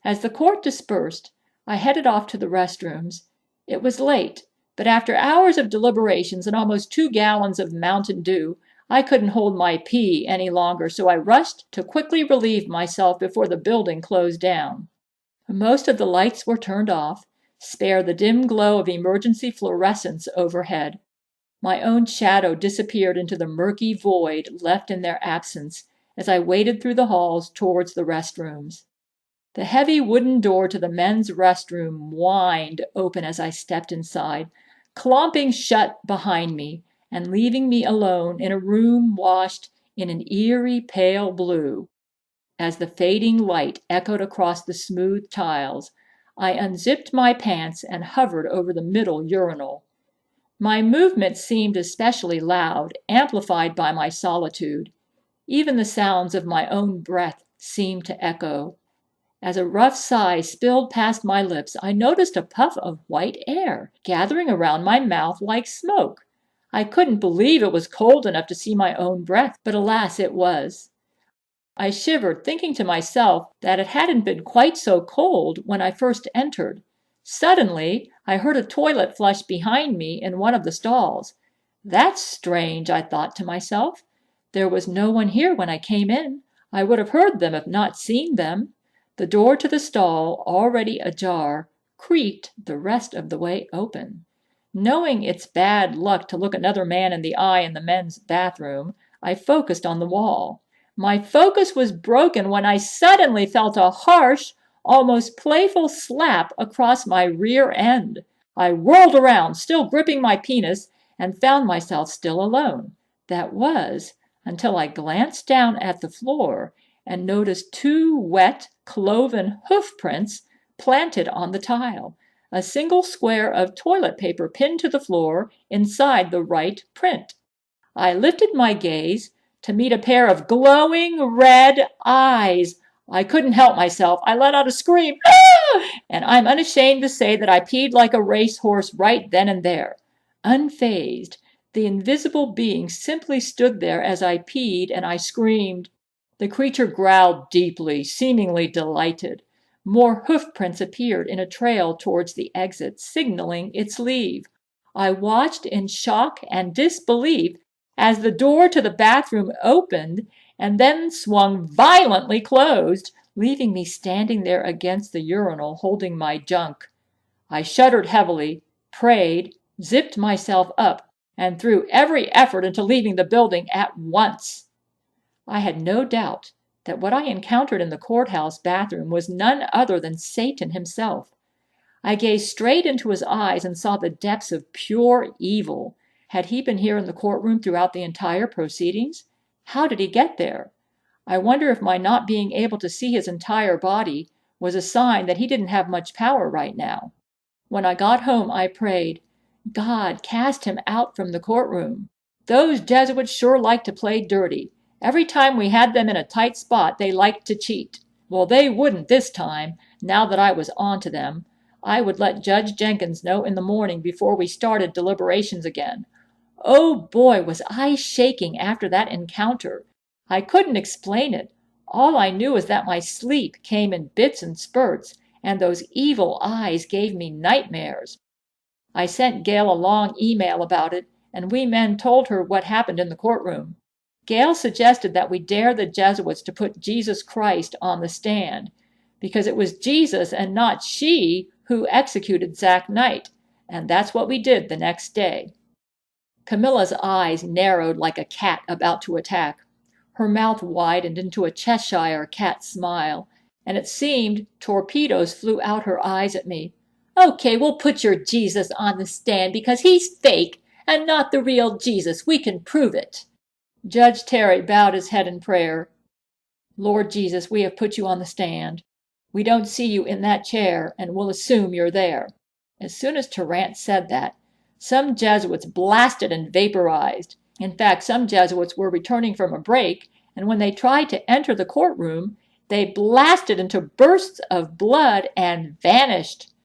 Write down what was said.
As the court dispersed, I headed off to the restrooms. It was late, but after hours of deliberations and almost 2 gallons of Mountain Dew, I couldn't hold my pee any longer, so I rushed to quickly relieve myself before the building closed down. Most of the lights were turned off, spare the dim glow of emergency fluorescents overhead. My own shadow disappeared into the murky void left in their absence as I waded through the halls towards the restrooms. The heavy wooden door to the men's restroom whined open as I stepped inside, clomping shut behind me and leaving me alone in a room washed in an eerie pale blue. As the fading light echoed across the smooth tiles, I unzipped my pants and hovered over the middle urinal. My movements seemed especially loud, amplified by my solitude. Even the sounds of my own breath seemed to echo. As a rough sigh spilled past my lips, I noticed a puff of white air gathering around my mouth like smoke. I couldn't believe it was cold enough to see my own breath, but alas, it was. I shivered, thinking to myself that it hadn't been quite so cold when I first entered. Suddenly, I heard a toilet flush behind me in one of the stalls. That's strange, I thought to myself. There was no one here when I came in. I would have heard them if not seen them. The door to the stall, already ajar, creaked the rest of the way open. Knowing it's bad luck to look another man in the eye in the men's bathroom, I focused on the wall. My focus was broken when I suddenly felt a harsh, almost playful slap across my rear end. I whirled around, still gripping my penis, and found myself still alone. That was, until I glanced down at the floor and noticed 2 wet, cloven hoof prints planted on the tile, a single square of toilet paper pinned to the floor inside the right print. I lifted my gaze to meet a pair of glowing red eyes. I couldn't help myself. I let out a scream, "Ah!" And I'm unashamed to say that I peed like a racehorse right then and there. Unfazed, the invisible being simply stood there as I peed and I screamed. The creature growled deeply, seemingly delighted. More hoof prints appeared in a trail towards the exit, signaling its leave. I watched in shock and disbelief as the door to the bathroom opened and then swung violently closed, leaving me standing there against the urinal holding my junk. I shuddered heavily, prayed, zipped myself up, and threw every effort into leaving the building at once. I had no doubt that what I encountered in the courthouse bathroom was none other than Satan himself. I gazed straight into his eyes and saw the depths of pure evil. Had he been here in the courtroom throughout the entire proceedings? How did he get there? I wonder if my not being able to see his entire body was a sign that he didn't have much power right now. When I got home, I prayed, God, cast him out from the courtroom. Those Jesuits sure like to play dirty. Every time we had them in a tight spot, they liked to cheat. Well, they wouldn't this time, now that I was on to them. I would let Judge Jenkins know in the morning before we started deliberations again. Oh boy, was I shaking after that encounter. I couldn't explain it. All I knew is that my sleep came in bits and spurts, and those evil eyes gave me nightmares. I sent Gail a long email about it, and we men told her what happened in the courtroom. Gail suggested that we dare the Jesuits to put Jesus Christ on the stand, because it was Jesus and not she who executed Zach Knight, and that's what we did the next day. Camilla's eyes narrowed like a cat about to attack. Her mouth widened into a Cheshire cat smile, and it seemed torpedoes flew out her eyes at me. Okay, we'll put your Jesus on the stand because he's fake and not the real Jesus. We can prove it. Judge Terry bowed his head in prayer. Lord Jesus, we have put you on the stand. We don't see you in that chair, and we'll assume you're there. As soon as Tarrant said that, some Jesuits blasted and vaporized. In fact, some Jesuits were returning from a break, and when they tried to enter the courtroom, they blasted into bursts of blood and vanished.